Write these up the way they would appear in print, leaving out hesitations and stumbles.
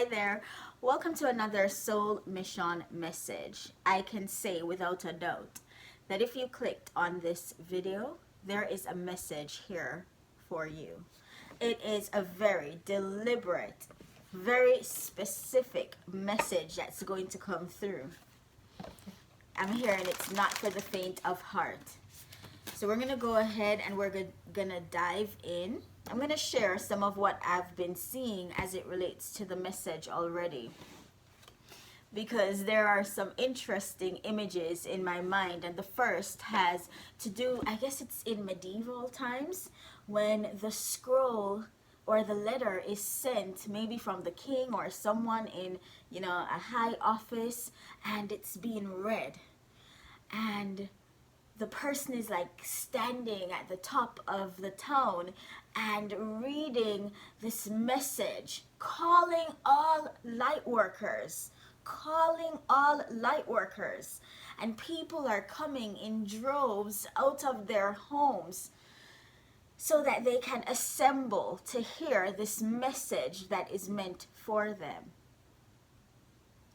Hi there. Welcome to another Soul Mission message. I can say without a doubt that if you clicked on this video, there is a message here for you. It is a very deliberate, very specific message that's going to come through. I'm hearing it's not for the faint of heart. So we're going to go ahead and we're going to dive in. I'm going to share some of what I've been seeing as it relates to the message already, because there are some interesting images in my mind. And the first has to do, I guess it's in medieval times, when the scroll or the letter is sent maybe from the king or someone in, a high office, and it's being read. And the person is like standing at the top of the town and reading this message, calling all light workers, and people are coming in droves out of their homes so that they can assemble to hear this message that is meant for them.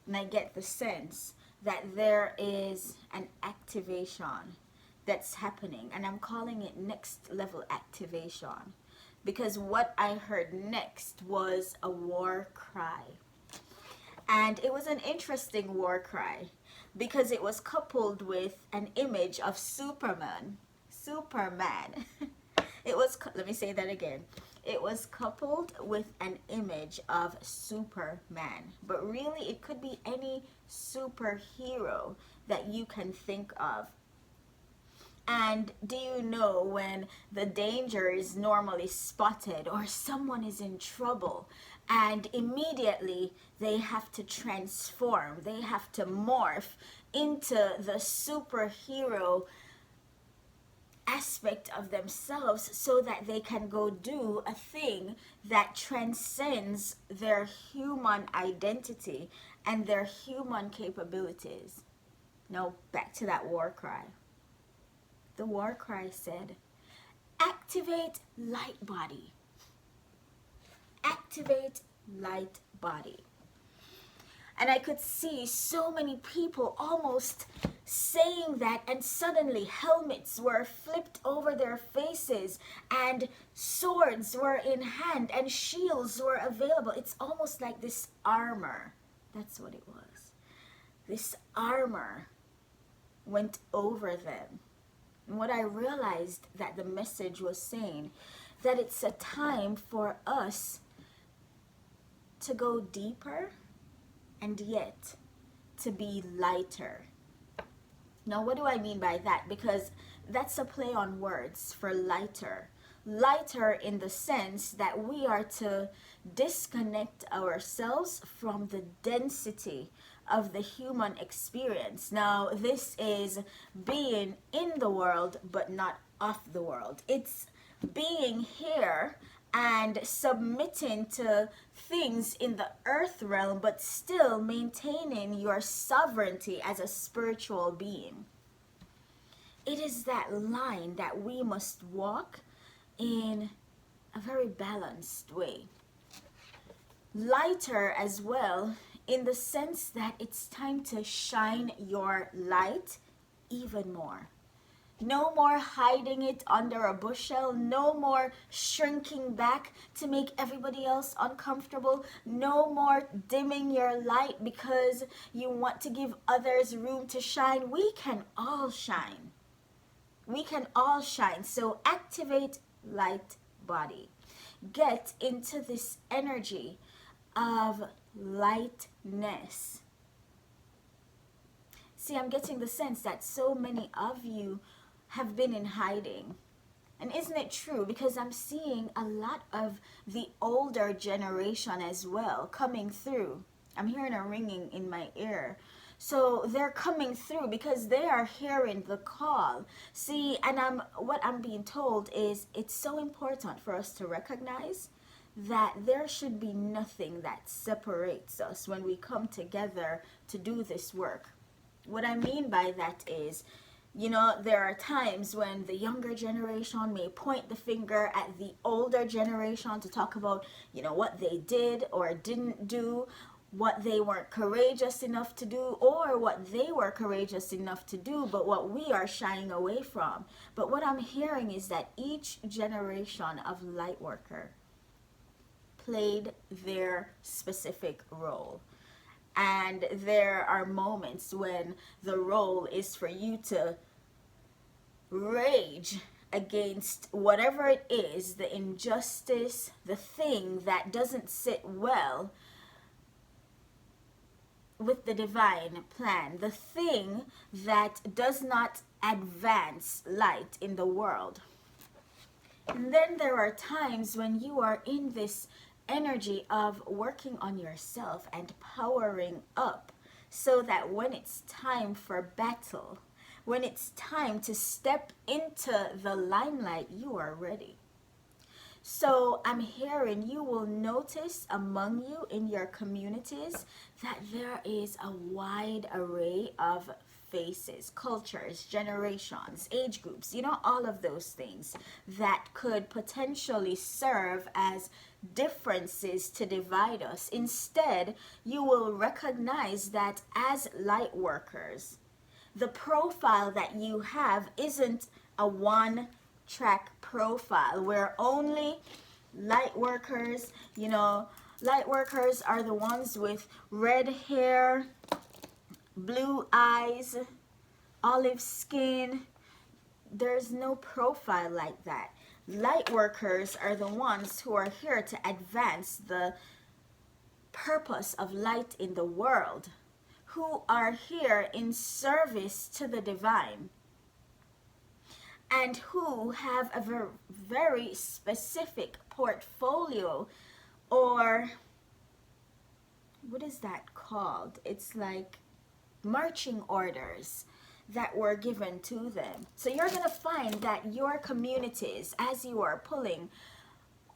And I get the sense that there is an activation that's happening, and I'm calling it next level activation, because what I heard next was a war cry. And it was an interesting war cry because it was coupled with an image of Superman. It was, let me say that again. It was coupled with an image of Superman, but really it could be any superhero that you can think of. And do you know when the danger is normally spotted or someone is in trouble, and immediately they have to transform, they have to morph into the superhero aspect of themselves so that they can go do a thing that transcends their human identity and their human capabilities. Now back to that war cry. The war cry said, activate light body. Activate light body. And I could see so many people almost saying that, and suddenly helmets were flipped over their faces and swords were in hand and shields were available. It's almost like this armor. That's what it was. This armor went over them. And what I realized that the message was saying, that it's a time for us to go deeper and yet to be lighter. Now, what do I mean by that? Because that's a play on words for lighter. Lighter in the sense that we are to disconnect ourselves from the density of the human experience. Now, this is being in the world but not of the world. It's being here and submitting to things in the earth realm but still maintaining your sovereignty as a spiritual being. It is that line that we must walk in a very balanced way. Lighter as well, in the sense that it's time to shine your light even more. No more hiding it under a bushel. No more shrinking back to make everybody else uncomfortable. No more dimming your light because you want to give others room to shine. We can all shine. We can all shine. So activate light body. Get into this energy of lightness. See, I'm getting the sense that so many of you have been in hiding. And isn't it true? Because I'm seeing a lot of the older generation as well coming through. I'm hearing a ringing in my ear. So they're coming through because they are hearing the call. See, and what I'm being told is it's so important for us to recognize that there should be nothing that separates us when we come together to do this work. What I mean by that is You know, there are times when the younger generation may point the finger at the older generation to talk about, you know, what they did or didn't do, what they weren't courageous enough to do, or what they were courageous enough to do, but what we are shying away from. But what I'm hearing is that each generation of Lightworker played their specific role. And there are moments when the role is for you to rage against whatever it is, the injustice, the thing that doesn't sit well with the divine plan, the thing that does not advance light in the world. And then there are times when you are in this energy of working on yourself and powering up, so that when it's time for battle, when it's time to step into the limelight, you are ready. So I'm hearing you will notice among you in your communities that there is a wide array of faces, cultures, generations, age groups, you know, all of those things that could potentially serve as differences to divide us. Instead, you will recognize that as light workers, the profile that you have isn't a one-track profile where only light workers, you know, light workers are the ones with red hair, blue eyes, olive skin. There's no profile like that. Light workers are the ones who are here to advance the purpose of light in the world, who are here in service to the divine, and who have a very specific portfolio, or what is that called? It's like marching orders that were given to them. So you're going to find that your communities, as you are pulling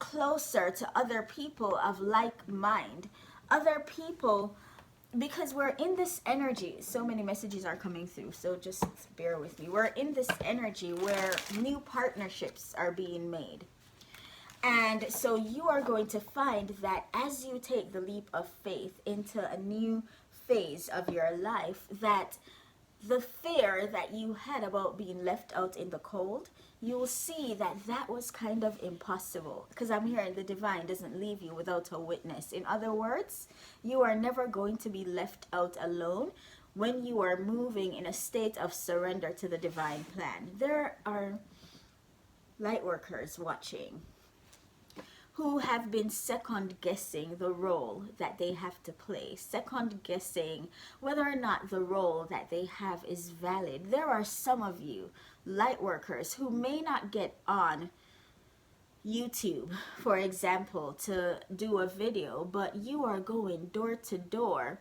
closer to other people of like mind, other people, because we're in this energy, so many messages are coming through, so just bear with me. We're in this energy where new partnerships are being made. And so you are going to find that as you take the leap of faith into a new phase of your life, that the fear that you had about being left out in the cold, you'll see that that was kind of impossible, because I'm hearing the divine doesn't leave you without a witness. In other words, you are never going to be left out alone when you are moving in a state of surrender to the divine plan. There are light workers watching who have been second guessing the role that they have to play, second guessing whether or not the role that they have is valid. There are some of you light workers who may not get on YouTube, for example, to do a video, but you are going door to door,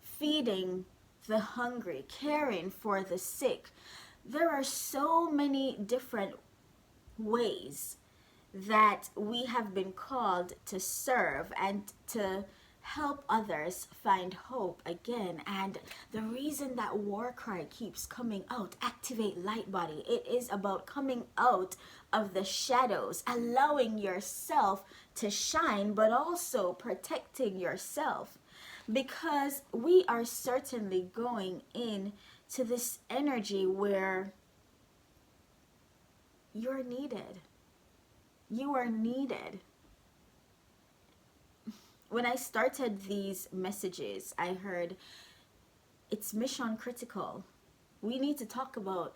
feeding the hungry, caring for the sick. There are so many different ways that we have been called to serve and to help others find hope again. And the reason that war cry keeps coming out, activate light body, it is about coming out of the shadows, allowing yourself to shine, but also protecting yourself, because we are certainly going in to this energy where you're needed. You are needed. When I started these messages, I heard it's mission critical. We need to talk about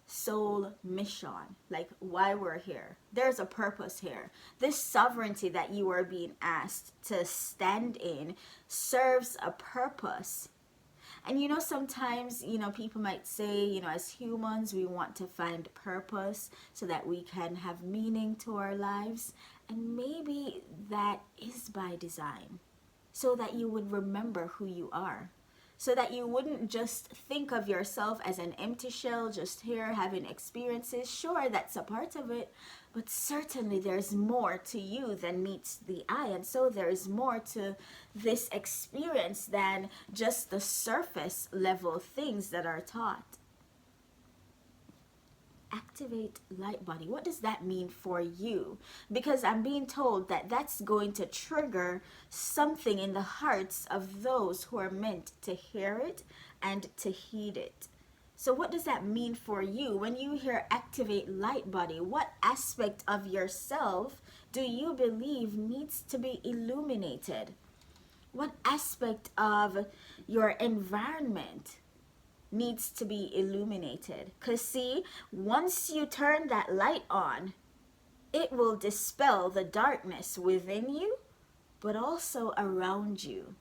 soul mission, like why we're here. There's a purpose here. This sovereignty that you are being asked to stand in serves a purpose. And you know, sometimes, you know, people might say, you know, as humans, we want to find purpose so that we can have meaning to our lives. And maybe that is by design, so that you would remember who you are, so that you wouldn't just think of yourself as an empty shell, just here having experiences. Sure, that's a part of it, but certainly there's more to you than meets the eye. And so there's more to this experience than just the surface level things that are taught. activate light body. What does that mean for you? Because I'm being told that that's going to trigger something in the hearts of those who are meant to hear it and to heed it. So what does that mean for you? When you hear activate light body, what aspect of yourself do you believe needs to be illuminated? What aspect of your environment needs to be illuminated? Because see, once you turn that light on, it will dispel the darkness within you, but also around you.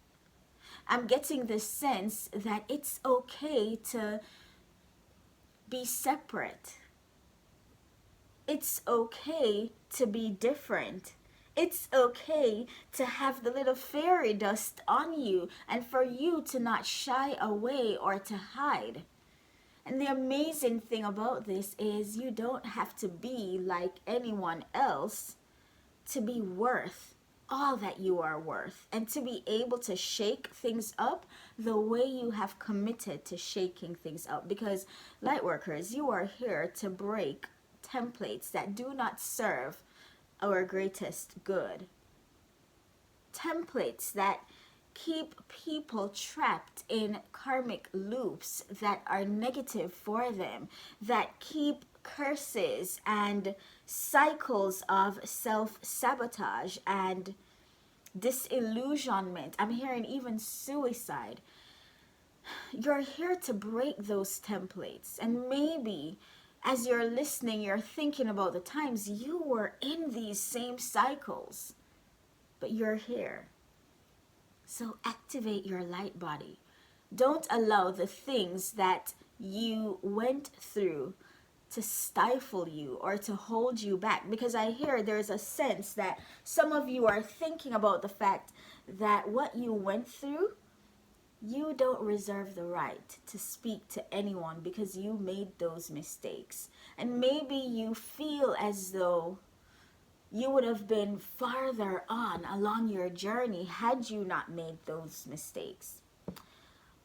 I'm getting the sense that it's okay to be separate. It's okay to be different. It's okay to have the little fairy dust on you and for you to not shy away or to hide. And the amazing thing about this is you don't have to be like anyone else to be worth all that you are worth and to be able to shake things up the way you have committed to shaking things up. Because Lightworkers, you are here to break templates that do not serve our greatest good. Templates that keep people trapped in karmic loops that are negative for them, that keep curses and cycles of self-sabotage and disillusionment. I'm hearing even suicide. You're here to break those templates. And maybe as you're listening, you're thinking about the times you were in these same cycles, but you're here. So activate your light body. Don't allow the things that you went through to stifle you or to hold you back. Because I hear there's a sense that some of you are thinking about the fact that what you went through, you don't reserve the right to speak to anyone because you made those mistakes. And maybe you feel as though you would have been farther on along your journey had you not made those mistakes.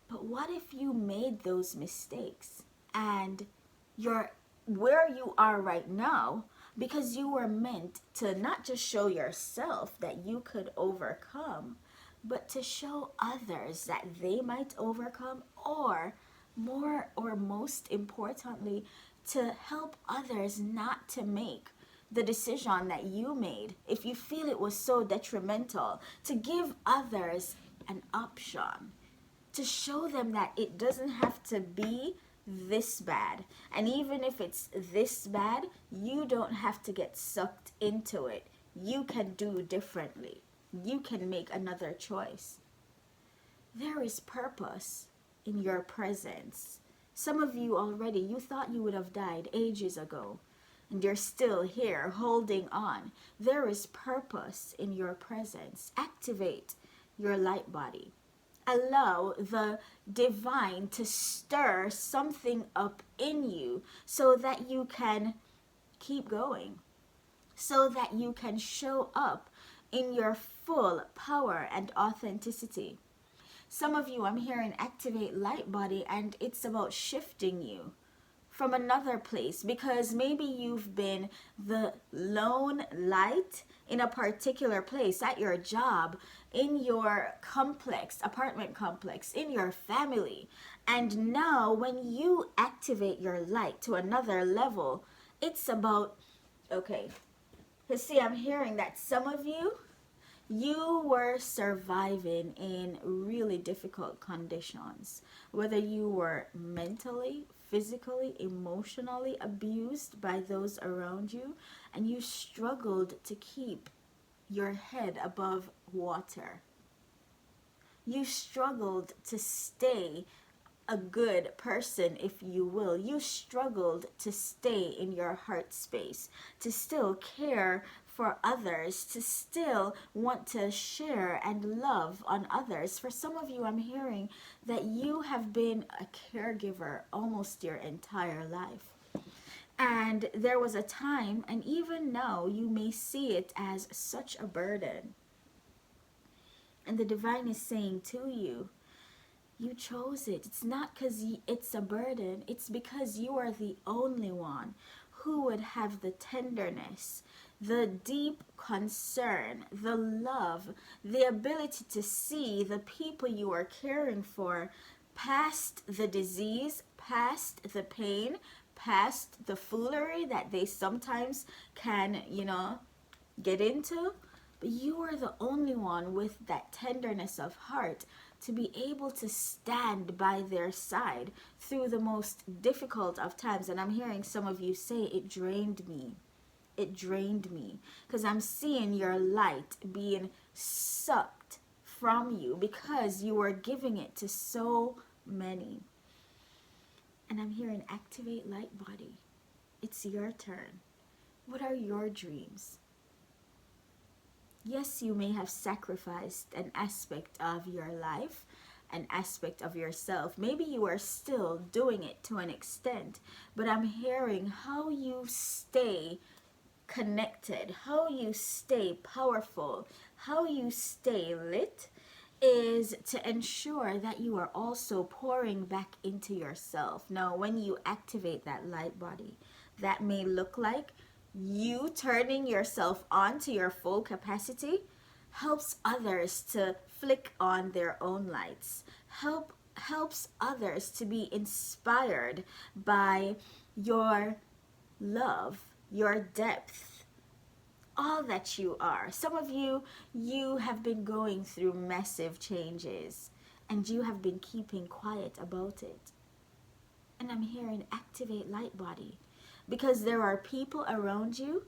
But what if you made those mistakes and you're where you are right now because you were meant to not just show yourself that you could overcome, but to show others that they might overcome, or more or most importantly, to help others not to make the decision that you made if you feel it was so detrimental, to give others an option, to show them that it doesn't have to be this bad. And even if it's this bad, you don't have to get sucked into it. You can do differently. You can make another choice. There is purpose in your presence. Some of you already, you thought you would have died ages ago, and you're still here holding on. There is purpose in your presence. Activate your light body. Allow the divine to stir something up in you so that you can keep going, so that you can show up in your full power and authenticity. Some of you, I'm hearing activate light body, and it's about shifting you from another place, because maybe you've been the lone light in a particular place, at your job, in your complex, apartment complex, in your family. And now when you activate your light to another level, it's about, okay, because see, I'm hearing that some of you, you were surviving in really difficult conditions, whether you were mentally, physically, emotionally abused by those around you, and you struggled to keep your head above water. You struggled to stay a good person, if you will. You struggled to stay in your heart space, to still care for others, to still want to share and love on others. For some of you, I'm hearing that you have been a caregiver almost your entire life. And there was a time, and even now, you may see it as such a burden. And the divine is saying to you, You chose it. It's not because it's a burden. It's because you are the only one who would have the tenderness, the deep concern, the love, the ability to see the people you are caring for past the disease, past the pain, past the foolery that they sometimes can, get into. But you are the only one with that tenderness of heart to be able to stand by their side through the most difficult of times. And I'm hearing some of you say, it drained me. It drained me. Because I'm seeing your light being sucked from you because you were giving it to so many. And I'm hearing activate light body. It's your turn. What are your dreams? Yes, you may have sacrificed an aspect of your life, an aspect of yourself. Maybe you are still doing it to an extent, but I'm hearing how you stay connected, how you stay powerful, how you stay lit is to ensure that you are also pouring back into yourself. Now, when you activate that light body, that may look like you turning yourself on to your full capacity, helps others to flick on their own lights, helps others to be inspired by your love, your depth, all that you are. Some of you have been going through massive changes and you have been keeping quiet about it. And I'm hearing activate light body. Because there are people around you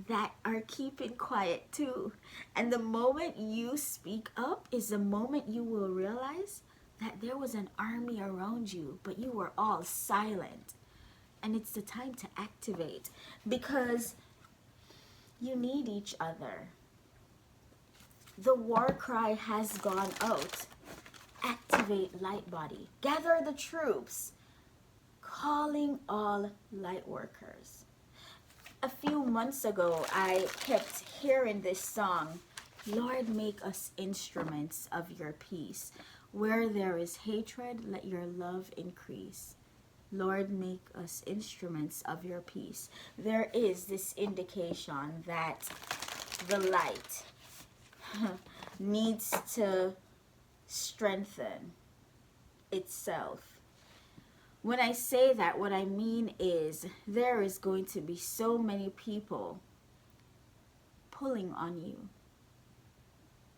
that are keeping quiet too. And the moment you speak up is the moment you will realize that there was an army around you, but you were all silent. And it's the time to activate because you need each other. The war cry has gone out. Activate light body. Gather the troops. Calling all light workers. A few months ago, I kept hearing this song, Lord, make us instruments of your peace. Where there is hatred, let your love increase. Lord, make us instruments of your peace. There is this indication that the light needs to strengthen itself. When I say that, what I mean is there is going to be so many people pulling on you,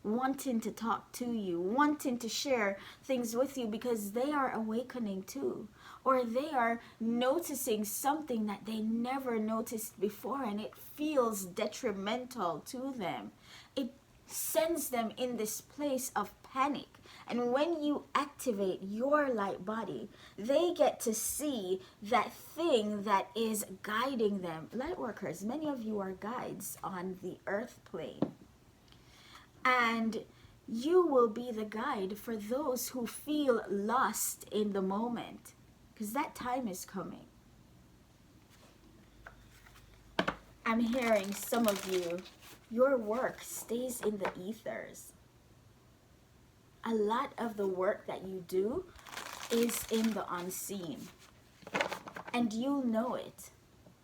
wanting to talk to you, wanting to share things with you because they are awakening too, or they are noticing something that they never noticed before and it feels detrimental to them. It sends them in this place of panic. And when you activate your light body, they get to see that thing that is guiding them. Light workers, many of you are guides on the earth plane. And you will be the guide for those who feel lost in the moment. Because that time is coming. I'm hearing some of you, your work stays in the ethers. A lot of the work that you do is in the unseen. And you'll know it.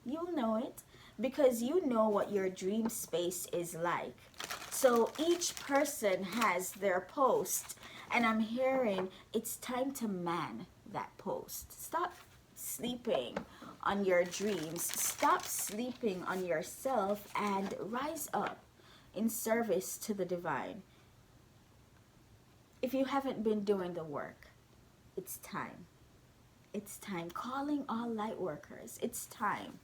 You'll know it because you know what your dream space is like. So each person has their post. And I'm hearing it's time to man that post. Stop sleeping on your dreams. Stop sleeping on yourself and rise up in service to the divine. If you haven't been doing the work, it's time. It's time. Calling all light workers. It's time.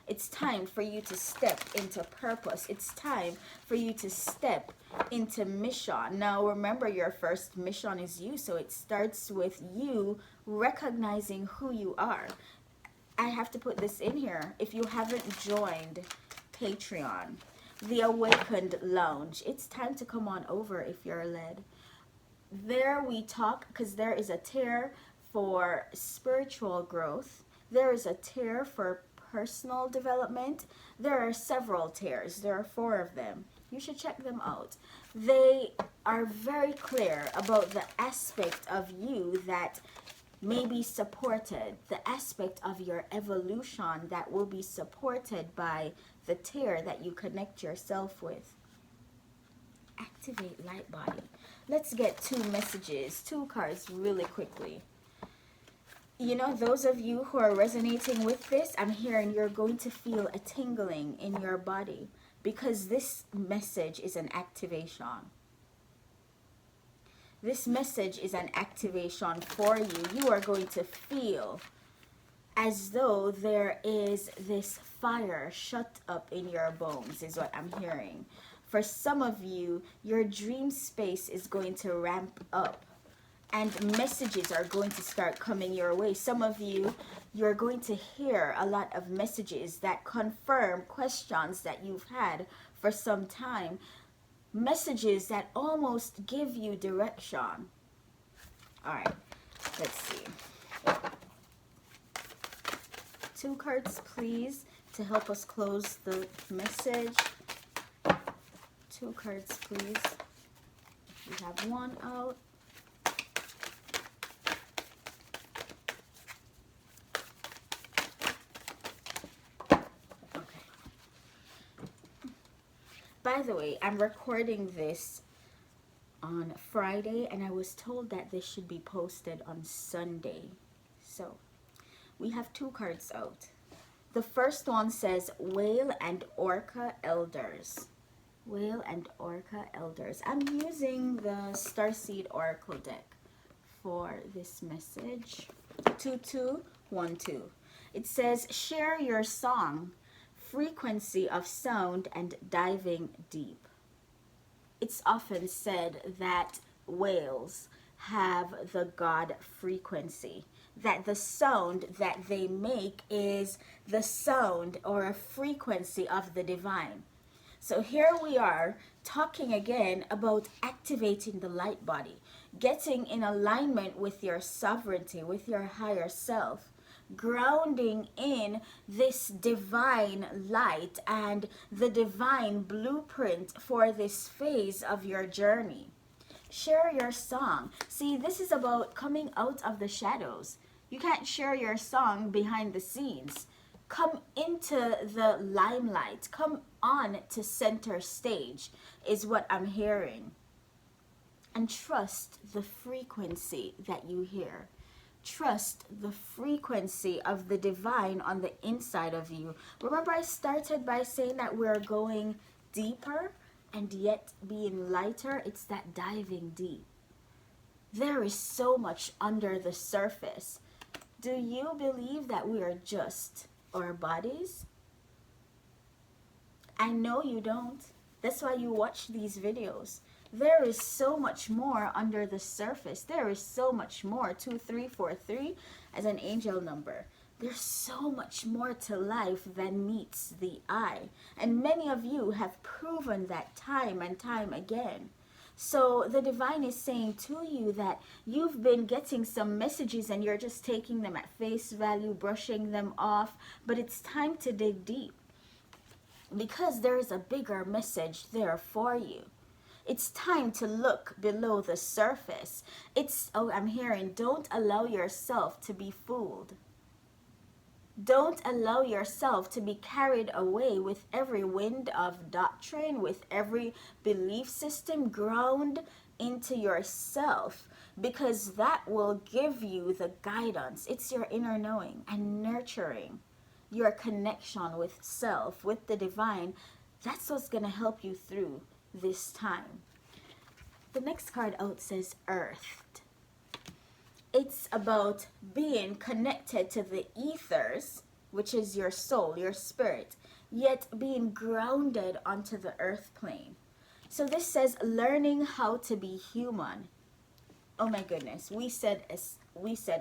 It's time for you to step into purpose. It's time for you to step into mission. Now, remember, your first mission is you, so it starts with you recognizing who you are. I have to put this in here. If you haven't joined Patreon, the Awakened Lounge, it's time to come on over if you're led. There we talk, because there is a tier for spiritual growth. There is a tier for personal development. There are several tiers. There are 4 of them. You should check them out. They are very clear about the aspect of you that may be supported, the aspect of your evolution that will be supported by the tear that you connect yourself with. Activate light body. Let's get 2 messages, 2 cards really quickly. You know, those of you who are resonating with this, I'm hearing you're going to feel a tingling in your body because this message is an activation. This message is an activation for you. You are going to feel as though there is this fire shut up in your bones, is what I'm hearing. For some of you, your dream space is going to ramp up and messages are going to start coming your way. Some of you, you're going to hear a lot of messages that confirm questions that you've had for some time. Messages that almost give you direction. All right, let's see. 2 cards, please, to help us close the message. 2 cards, please. We have 1 out. By the way, I'm recording this on Friday, and I was told that this should be posted on Sunday. So, we have 2 cards out. The first one says, Whale and Orca Elders. Whale and Orca Elders. I'm using the Starseed Oracle deck for this message. 2212. It says, share your song. Frequency of sound and diving deep. It's often said that whales have the God frequency, that the sound that they make is the sound or a frequency of the divine. So here we are talking again about activating the light body, getting in alignment with your sovereignty, with your higher self, grounding in this divine light and the divine blueprint for this phase of your journey. Share your song. See, this is about coming out of the shadows. You can't share your song behind the scenes. Come into the limelight. Come on to center stage is what I'm hearing. And trust the frequency that you hear. Trust the frequency of the divine on the inside of you. Remember, I started by saying that we're going deeper and yet being lighter. It's that diving deep. There is so much under the surface. Do you believe that we are just our bodies? I know you don't. That's why you watch these videos. There is so much more under the surface. There is so much more. 2343 as an angel number. There's so much more to life than meets the eye. And many of you have proven that time and time again. So the divine is saying to you that you've been getting some messages and you're just taking them at face value, brushing them off. But it's time to dig deep, because there is a bigger message there for you. It's time to look below the surface. I'm hearing, don't allow yourself to be fooled. Don't allow yourself to be carried away with every wind of doctrine, with every belief system. Ground into yourself, because that will give you the guidance. It's your inner knowing and nurturing your connection with self, with the divine. That's what's going to help you through this time. The next card out says Earthed. It's about being connected to the ethers, which is your soul, your spirit, yet being grounded onto the earth plane. So this says learning how to be human. Oh my goodness, we said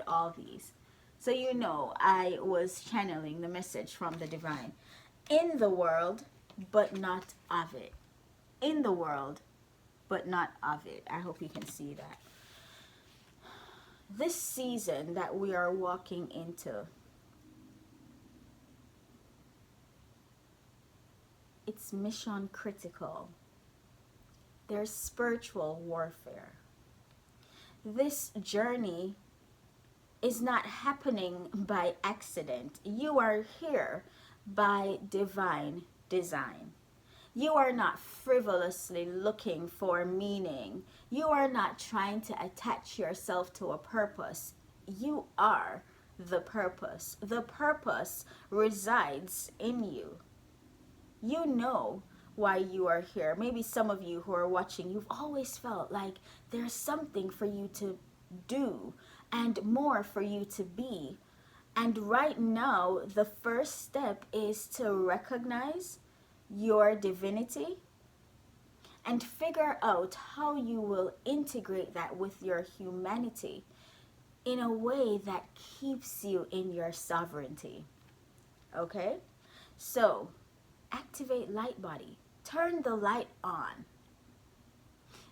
all these. So you know I was channeling the message from the divine. In the world, but not of it. In the world, but not of it. I hope you can see that. This season that we are walking into, it's mission critical. There's spiritual warfare. This journey is not happening by accident. You are here by divine design. You are not frivolously looking for meaning. You are not trying to attach yourself to a purpose. You are the purpose. The purpose resides in you. You know why you are here. Maybe some of you who are watching, you've always felt like there's something for you to do and more for you to be. And right now, the first step is to recognize your divinity and figure out how you will integrate that with your humanity in a way that keeps you in your sovereignty. Okay? So, activate light body. Turn the light on.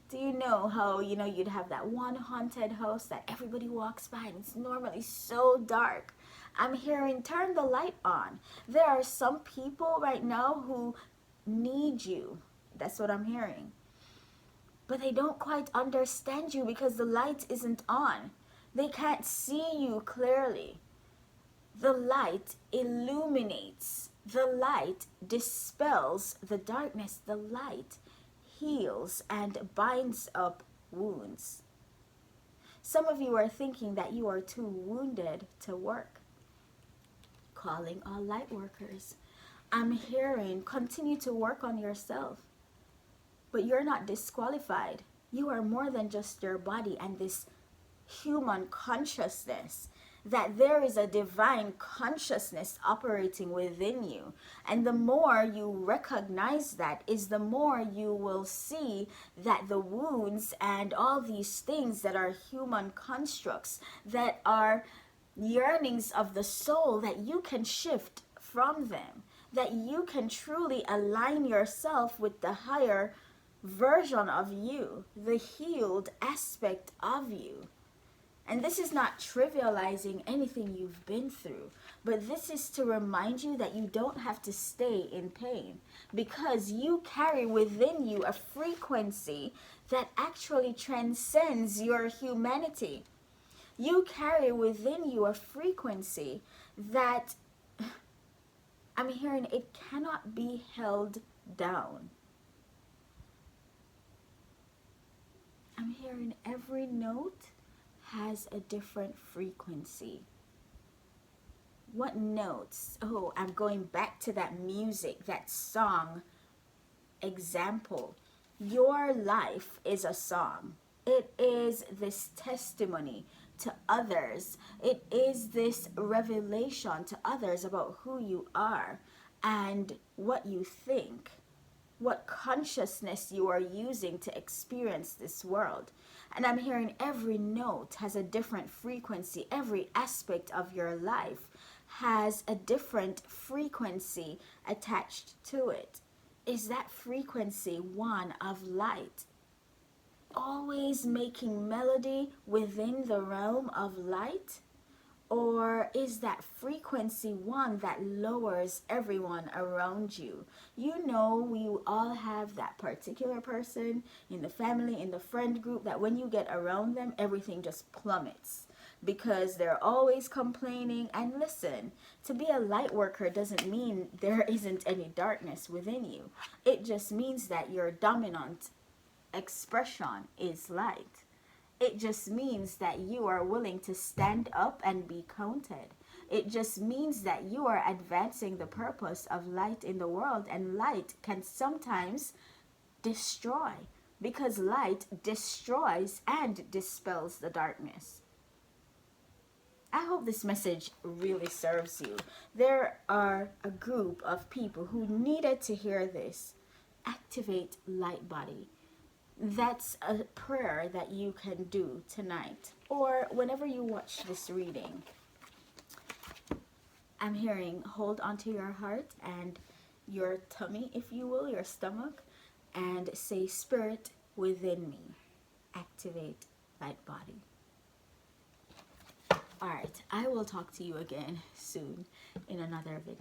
Do you know how, you'd have that one haunted house that everybody walks by and it's normally so dark? I'm hearing turn the light on. There are some people right now who need you. That's what I'm hearing. But they don't quite understand you because the light isn't on. They can't see you clearly. The light illuminates. The light dispels the darkness. The light heals and binds up wounds. Some of you are thinking that you are too wounded to work. Calling all light workers. I'm hearing continue to work on yourself. But you're not disqualified. You are more than just your body and this human consciousness. That there is a divine consciousness operating within you. And the more you recognize that is the more you will see that the wounds and all these things that are human constructs, that are yearnings of the soul, that you can shift from them, that you can truly align yourself with the higher version of you, the healed aspect of you. And this is not trivializing anything you've been through, but this is to remind you that you don't have to stay in pain, because you carry within you a frequency that actually transcends your humanity. You carry within you a frequency that, I'm hearing, it cannot be held down. I'm hearing every note has a different frequency. What notes? Oh, I'm going back to that music, that song example. Your life is a song. It is this testimony to others. It is this revelation to others about who you are and what you think, what consciousness you are using to experience this world. And I'm hearing every note has a different frequency. Every aspect of your life has a different frequency attached to it. Is that frequency one of light? Always making melody within the realm of light? Or is that frequency one that lowers everyone around you? You know, we all have that particular person in the family, in the friend group, that when you get around them, everything just plummets because they're always complaining. And listen, to be a light worker doesn't mean there isn't any darkness within you. It just means that your dominant expression is light. It just means that you are willing to stand up and be counted. It just means that you are advancing the purpose of light in the world, and light can sometimes destroy, because light destroys and dispels the darkness. I hope this message really serves you. There are a group of people who needed to hear this. Activate light body. That's a prayer that you can do tonight or whenever you watch this reading. I'm hearing hold onto your heart and your tummy, if you will, your stomach, and say, Spirit within me, activate light body. All right, I will talk to you again soon in another video.